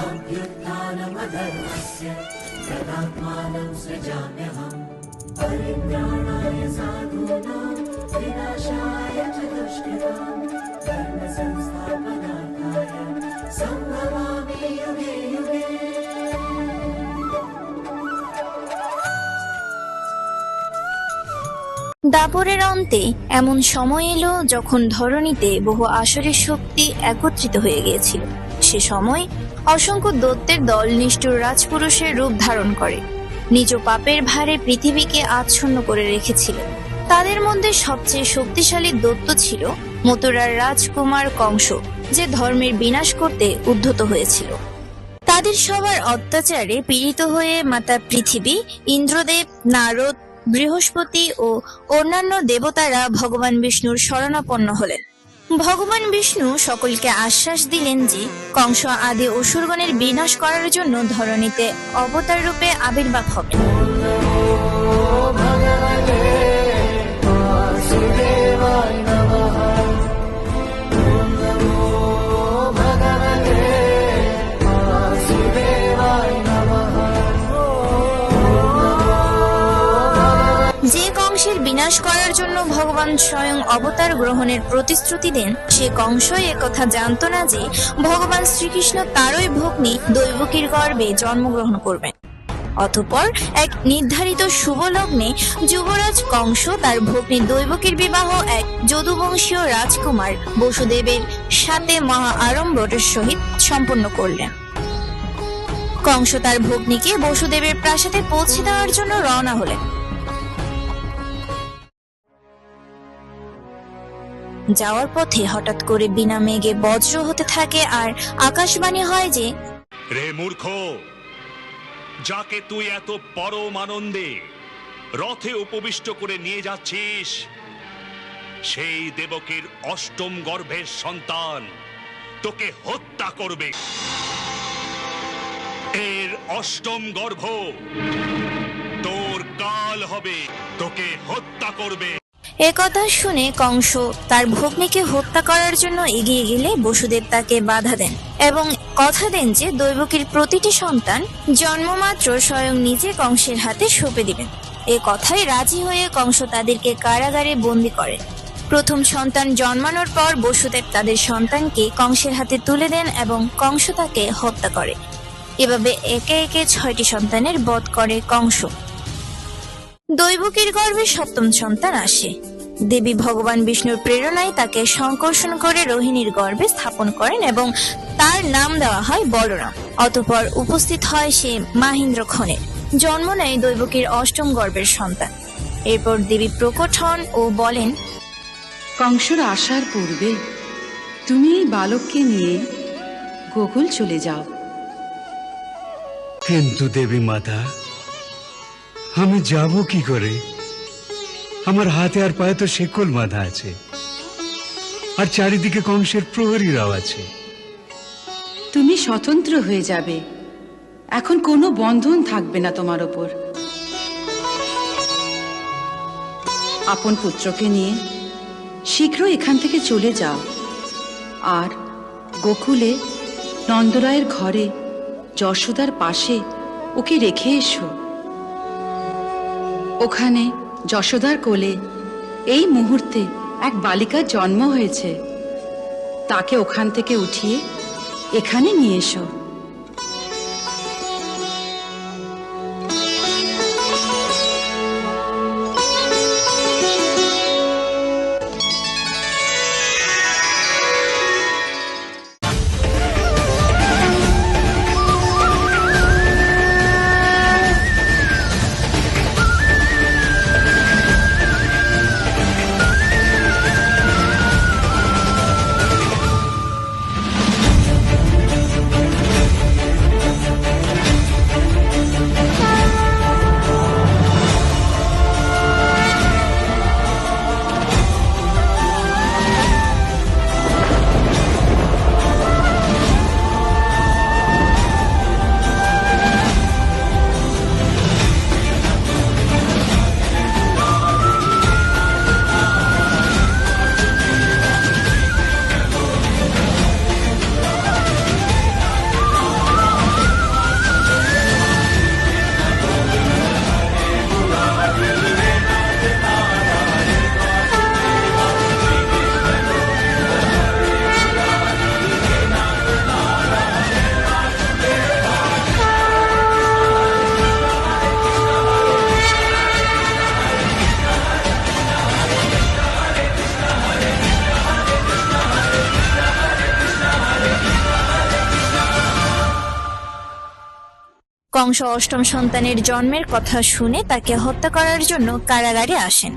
अभ्युत्थानमधर्मस्य तदात्मानं सृजाम्यहम् परित्राणाय साधूनां विनाशाय च दुष्कृतां धर्मसंस्थापनार्थाय सम्भवामि युगे युगे। দাপরের অন্তে এমন সময় এলো যখন ধরণীতে বহু আসরের শক্তি একত্রিত হয়ে গিয়েছিল। সে সময় অসংখ্য দৈত্যের দল নিষ্ঠুর রাজপুরুষের রূপ ধারণ করে নিজ পাপের ভারে পৃথিবীকে আচ্ছন্ন করে রেখেছিল। তাদের মধ্যে সবচেয়ে শক্তিশালী দৈত্য ছিল মথুরার রাজকুমার কংস, যে ধর্মের বিনাশ করতে উদ্ধত হয়েছিল। তাদের সবার অত্যাচারে পীড়িত হয়ে মাতা পৃথিবী, ইন্দ্রদেব, নারদ, বৃহস্পতি ও অন্যান্য দেবতারা ভগবান বিষ্ণুর শরণাপন্ন হলেন। ভগবান বিষ্ণু সকলকে আশ্বাস দিলেন যে কংস আদি অসুরগণের বিনাশ করার জন্য ধরণীতে অবতার রূপে আবির্ভাব হবে। যে কংসের বিনাশ করার জন্য ভগবান স্বয়ং অবতার গ্রহণের প্রতিশ্রুতি দেন, সে কংস একথা জানত না যে ভগবান শ্রীকৃষ্ণ তারই ভগ্নী দৈবকীর গর্ভে জন্মগ্রহণ করবেন। অতঃপর এক নির্ধারিত শুভ লগ্নে যুবরাজ কংস তার ভগ্নী দৈবকীর বিবাহ এক যদুবংশীয় রাজকুমার বসুদেবের সাথে মহা আড়ম্বরের সহিত সম্পন্ন করলেন। কংস তার ভগ্নীকে বসুদেবের প্রাসাদে পৌঁছে দেওয়ার জন্য রওনা হলেন। যাওয়ার পথে হঠাৎ করে বিনা মেঘে বজ্র হতে থাকে আর আকাশবাণী হয় যে, রে মূর্খ, যাকে তুই এত পরম আনন্দে রথে উপবিষ্ট করে নিয়ে যাচ্ছিস, সেই দেবকীর অষ্টম গর্ভের সন্তান তোকে হত্যা করবে। এর অষ্টম গর্ভ তোর কাল হবে, তোকে হত্যা করবে। একথা শুনে কংস তার ভগ্নীকে হত্যা করার জন্য এগিয়ে গেলে বসুদেব তাকে বাধা দেন এবং কথা দেন যে দৈবকীর প্রতিটি সন্তান জন্মমাত্র স্বয়ং নিজে কংসের হাতে সঁপে দিবেন। এ কথায় রাজি হয়ে কংস তাদেরকে কারাগারে বন্দী করেন। প্রথম সন্তান জন্মানোর পর বসুদেব তাদের সন্তানকে কংসের হাতে তুলে দেন এবং কংস তাকে হত্যা করে। এভাবে একে একে 6টি সন্তানের বধ করে কংস। দৈবকীর গর্ভে সপ্তম সন্তান আসে। দেবী ভগবান বিষ্ণুর প্রেরণায় তাকে সংকর্ষণ করে রোহিণীর গর্ভে স্থাপন করেন এবং তার নাম দেওয়া হয় বলরাম। অতঃপর উপস্থিত হয় সে মাহিন্দ্রক্ষণের। জন্ম নেয় দৈবকীর অষ্টম গর্ভের সন্তান। এরপর দেবী প্রকট হন ও বলেন, কংসর আসার পূর্বে তুমি এই বালককে নিয়ে গোকুল চলে যাও। কিন্তু দেবী মাতা, আমি যাব কি করে? আমার হাতে আর পায়ে তো শেকল বাঁধা আছে, আর চারিদিকে কংসের প্রহরীরাও আছে। তুমি স্বতন্ত্র হয়ে যাবে, এখন কোনো বন্ধন থাকবে না তোমার ওপর। আপন পুত্রকে নিয়ে শীঘ্র এখান থেকে চলে যাও, আর গোকুলে নন্দরায়ের ঘরে যশোদার পাশে ওকে রেখে এসো। ওখানে যশোদার কোলে এই মুহূর্তে এক বালিকার জন্ম হয়েছে, তাকে ওখান থেকে উঠিয়ে এখানে নিয়ে এসো। কংস অষ্টম সন্তানের জন্মের কথা শুনে তাকে হত্যা করার জন্য কারাগারে আসেন।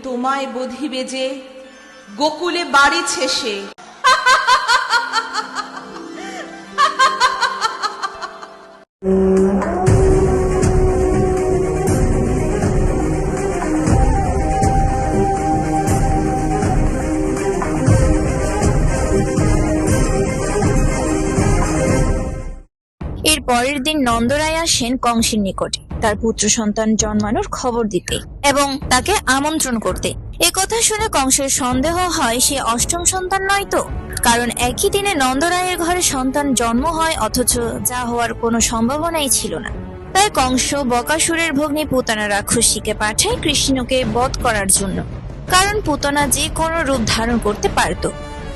তোমায় বধিবে যে গোকুলে বাড়িছে সে। এর পরের দিন নন্দরায় আসেন কংসের নিকটে তার পুত্র সন্তান জন্মানোর খবর দিতে এবং তাকে আমন্ত্রণ করতে। একথা শুনে কংসের সন্দেহ হয় সে অষ্টম সন্তান নয় তো, কারণ একই দিনে নন্দরায়ের ঘরে সন্তান জন্ম হয়, অথচ যা হওয়ার কোনো সম্ভাবনাই ছিল না। তাই কংস বকাসুরের ভগ্নী পুতনা রাক্ষসীকে পাঠায় কৃষ্ণকে বধ করার জন্য, কারণ পুতনা যে কোনো রূপ ধারণ করতে পারত।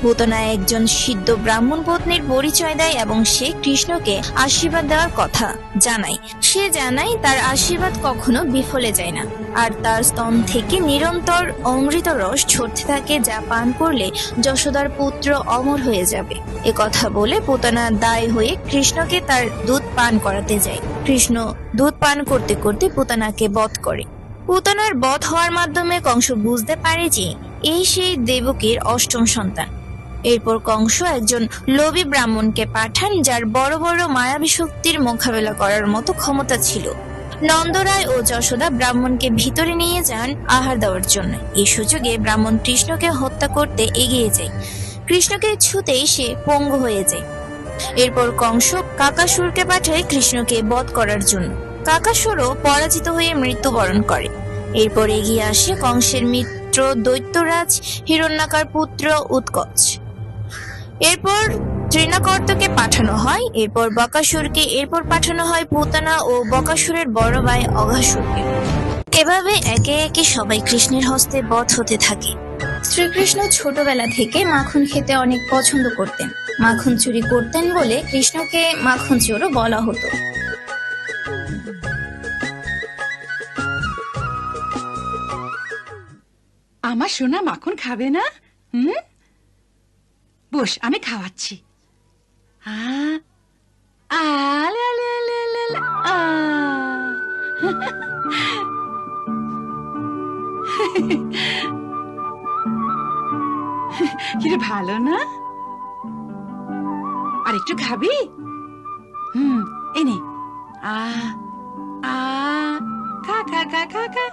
পুতনা একজন সিদ্ধ ব্রাহ্মণ পত্নীর পরিচয় দেয় এবং সে কৃষ্ণকে আশীর্বাদ দেওয়ার কথা জানায়। সে জানায় তার আশীর্বাদ কখনো বিফলে যায় না, আর তার স্তন থেকে নিরন্তর অমৃত রস ঝরতে থাকে, যা পান করলে যশোদার পুত্র অমর হয়ে যাবে। কথা বলে পুতনা দায় হয়ে কৃষ্ণকে তার দুধ পান করাতে যায়। কৃষ্ণ দুধ পান করতে করতে পুতনাকে বধ করে। পুতনার বধ হওয়ার মাধ্যমে কংস বুঝতে পারে যে এই সেই দেবকীর অষ্টম সন্তান। এরপর কংস একজন লোভী ব্রাহ্মণকে পাঠান, যার বড় বড় মায়াবী শক্তির মোকাবেলা করার মতো ক্ষমতা ছিল। নন্দরায় ও যশোদা ব্রাহ্মণকে ভিতরে নিয়ে যান আহার দেওয়ার জন্য। এই সুযোগে ব্রাহ্মণ কৃষ্ণকে হত্যা করতে এগিয়ে যায়। কৃষ্ণকে ছুঁতেই সে পঙ্গু হয়ে যায়। এরপর কংস কাকাসুরকে পাঠায় কৃষ্ণকে বধ করার জন্য। কাকাসুরও পরাজিত হয়ে মৃত্যুবরণ করে। এরপর এগিয়ে আসে কংসের মিত্র দৈত্যরাজ হিরণ্যাকার পুত্র উৎকচ। এরপর তৃণাকর্তকে পাঠানো হয়, এরপর বকাসুরকে, এরপর পাঠানো হয় পুতনা ও বকাসুরের বড় ভাই অঘাসুরকে। এভাবে একে একে সবাই কৃষ্ণের হস্তে বধ হতে থাকে। শ্রীকৃষ্ণ ছোটবেলা থেকে মাখন খেতে অনেক পছন্দ করতেন। মাখন চুরি করতেন বলে কৃষ্ণকে মাখন চোরও বলা হতো। আমার সোনা মাখন খাবে না? বস, আমি খাওয়াচ্ছি। কিরে, ভালো না? আর একটু খাবি? এনে খা খা খা খা খা।